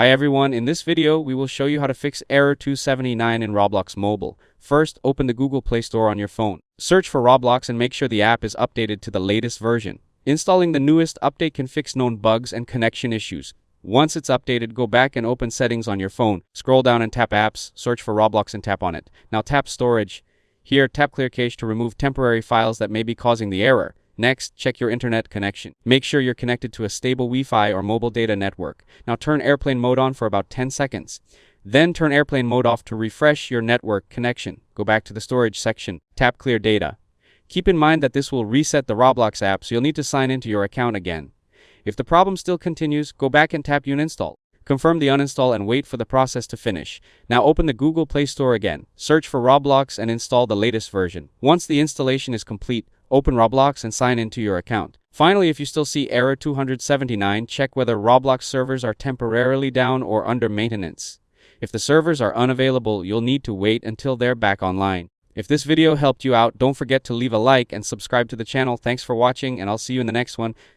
Hi everyone, in this video we will show you how to fix error 279 in Roblox Mobile. First, open the Google Play Store on your phone. Search for Roblox and make sure the app is updated to the latest version. Installing the newest update can fix known bugs and connection issues. Once it's updated, go back and open settings on your phone. Scroll down and tap apps, search for Roblox and tap on it. Now tap storage. Here, tap clear cache to remove temporary files that may be causing the error. Next, check your internet connection. Make sure you're connected to a stable Wi-Fi or mobile data network. Now turn airplane mode on for about 10 seconds. Then turn airplane mode off to refresh your network connection. Go back to the storage section. Tap clear data. Keep in mind that this will reset the Roblox app, so you'll need to sign into your account again. If the problem still continues, go back and tap uninstall. Confirm the uninstall and wait for the process to finish. Now open the Google Play Store again. Search for Roblox and install the latest version. Once the installation is complete, open Roblox and sign into your account. Finally, if you still see error 279, check whether Roblox servers are temporarily down or under maintenance. If the servers are unavailable, you'll need to wait until they're back online. If this video helped you out, don't forget to leave a like and subscribe to the channel. Thanks for watching, and I'll see you in the next one.